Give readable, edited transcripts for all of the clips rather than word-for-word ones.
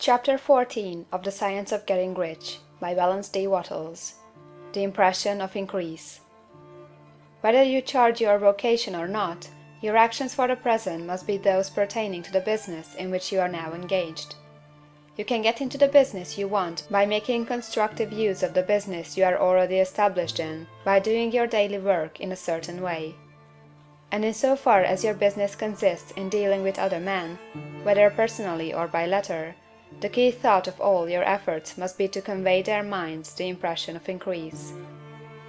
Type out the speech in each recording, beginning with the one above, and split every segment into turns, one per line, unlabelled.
Chapter 14 of The Science of Getting Rich by Wallace D. Wattles. The Impression of Increase. Whether you charge your vocation or not, your actions for the present must be those pertaining to the business in which you are now engaged. You can get into the business you want by making constructive use of the business you are already established in, by doing your daily work in a certain way. And in so far as your business consists in dealing with other men, whether personally or by letter, the key thought of all your efforts must be to convey their minds the impression of increase.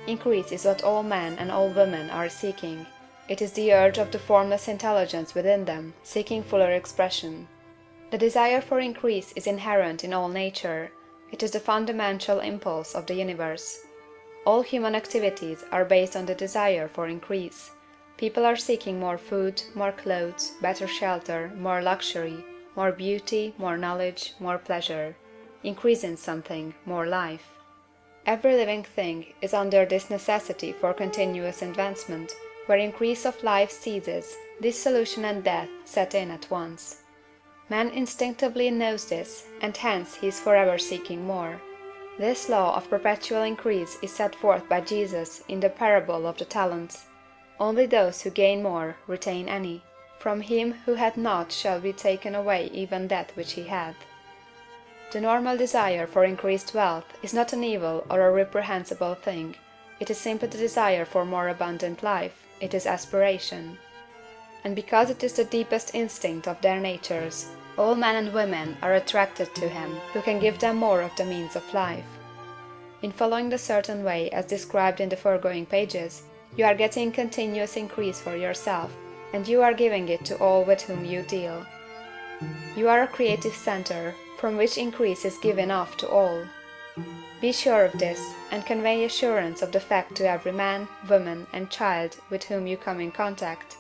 Increase is what all men and all women are seeking. It is the urge of the formless intelligence within them, seeking fuller expression. The desire for increase is inherent in all nature. It is the fundamental impulse of the universe. All human activities are based on the desire for increase. People are seeking more food, more clothes, better shelter, more luxury, more beauty, more knowledge, more pleasure. Increase in something, more life. Every living thing is under this necessity for continuous advancement. Where increase of life ceases, dissolution and death set in at once. Man instinctively knows this, and hence he is forever seeking more. This law of perpetual increase is set forth by Jesus in the parable of the talents. Only those who gain more retain any. From him who hath not shall be taken away even that which he hath. The normal desire for increased wealth is not an evil or a reprehensible thing. It is simply the desire for more abundant life. It is aspiration. And because it is the deepest instinct of their natures, all men and women are attracted to him who can give them more of the means of life. In following the certain way as described in the foregoing pages, you are getting continuous increase for yourself, and you are giving it to all with whom you deal. You are a creative center, from which increase is given off to all. Be sure of this, and convey assurance of the fact to every man, woman, and child with whom you come in contact.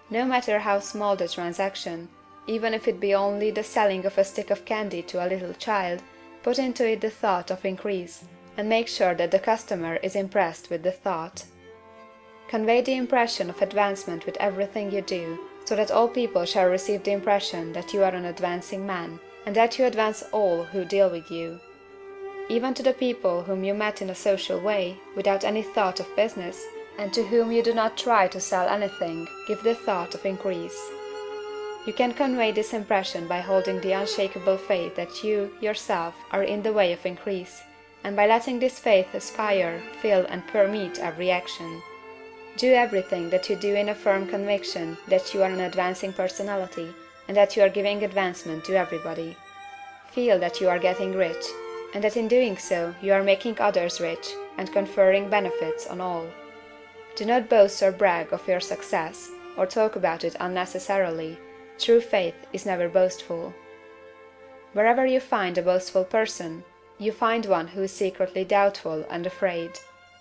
No matter how small the transaction, even if it be only the selling of a stick of candy to a little child, put into it the thought of increase, and make sure that the customer is impressed with the thought. Convey the impression of advancement with everything you do, so that all people shall receive the impression that you are an advancing man, and that you advance all who deal with you. Even to the people whom you met in a social way, without any thought of business, and to whom you do not try to sell anything, give the thought of increase. You can convey this impression by holding the unshakable faith that you, yourself, are in the way of increase, and by letting this faith aspire, fill, and permeate every action. Do everything that you do in a firm conviction that you are an advancing personality, and that you are giving advancement to everybody. Feel that you are getting rich, and that in doing so you are making others rich, and conferring benefits on all. Do not boast or brag of your success, or talk about it unnecessarily. True faith is never boastful. Wherever you find a boastful person, you find one who is secretly doubtful and afraid.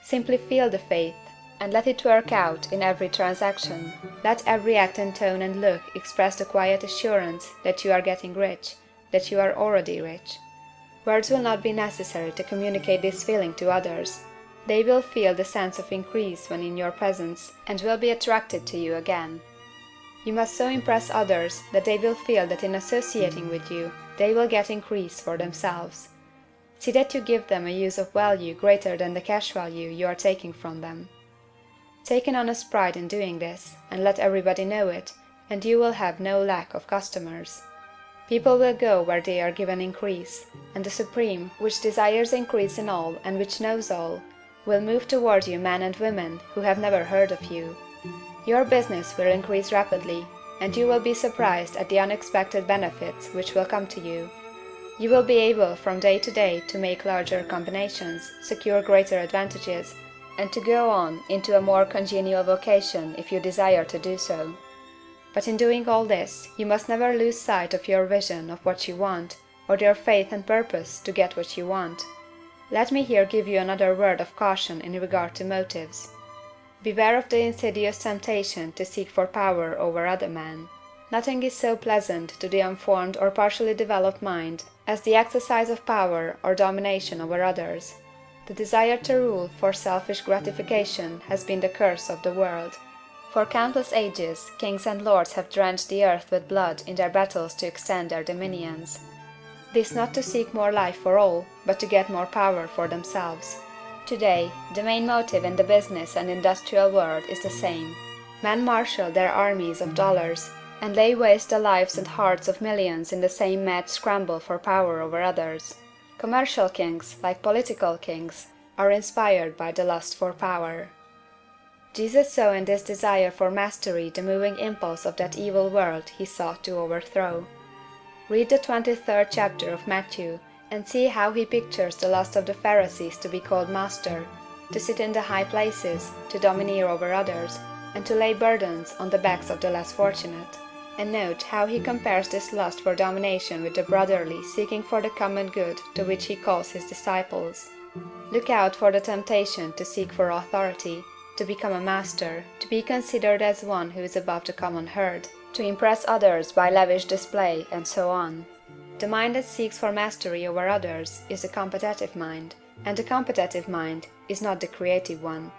Simply feel the faith, and let it work out in every transaction. Let every act and tone and look express the quiet assurance that you are getting rich, that you are already rich. Words will not be necessary to communicate this feeling to others. They will feel the sense of increase when in your presence, and will be attracted to you again. You must so impress others that they will feel that in associating with you, they will get increase for themselves. See that you give them a use of value greater than the cash value you are taking from them. Take an honest pride in doing this, and let everybody know it, and you will have no lack of customers. People will go where they are given increase, and the Supreme, which desires increase in all and which knows all, will move toward you men and women who have never heard of you. Your business will increase rapidly, and you will be surprised at the unexpected benefits which will come to you. You will be able from day to day to make larger combinations, secure greater advantages, and to go on into a more congenial vocation if you desire to do so. But in doing all this, you must never lose sight of your vision of what you want, or your faith and purpose to get what you want. Let me here give you another word of caution in regard to motives. Beware of the insidious temptation to seek for power over other men. Nothing is so pleasant to the unformed or partially developed mind as the exercise of power or domination over others. The desire to rule for selfish gratification has been the curse of the world. For countless ages, kings and lords have drenched the earth with blood in their battles to extend their dominions. This not to seek more life for all, but to get more power for themselves. Today, the main motive in the business and industrial world is the same. Men marshal their armies of dollars, and lay waste the lives and hearts of millions in the same mad scramble for power over others. Commercial kings, like political kings, are inspired by the lust for power. Jesus saw in this desire for mastery the moving impulse of that evil world he sought to overthrow. Read the 23rd chapter of Matthew, and see how he pictures the lust of the Pharisees to be called master, to sit in the high places, to domineer over others, and to lay burdens on the backs of the less fortunate. And note how he compares this lust for domination with the brotherly seeking for the common good to which he calls his disciples. Look out for the temptation to seek for authority, to become a master, to be considered as one who is above the common herd, to impress others by lavish display, and so on. The mind that seeks for mastery over others is the competitive mind, and the competitive mind is not the creative one.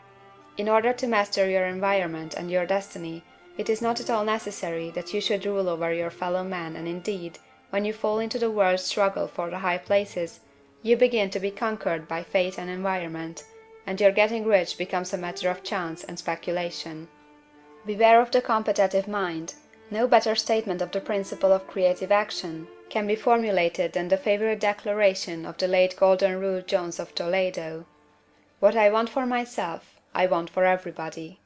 In order to master your environment and your destiny, it is not at all necessary that you should rule over your fellow men, and indeed, when you fall into the world's struggle for the high places, you begin to be conquered by fate and environment, and your getting rich becomes a matter of chance and speculation. Beware of the competitive mind. No better statement of the principle of creative action can be formulated than the favorite declaration of the late Golden Rule Jones of Toledo: "What I want for myself, I want for everybody."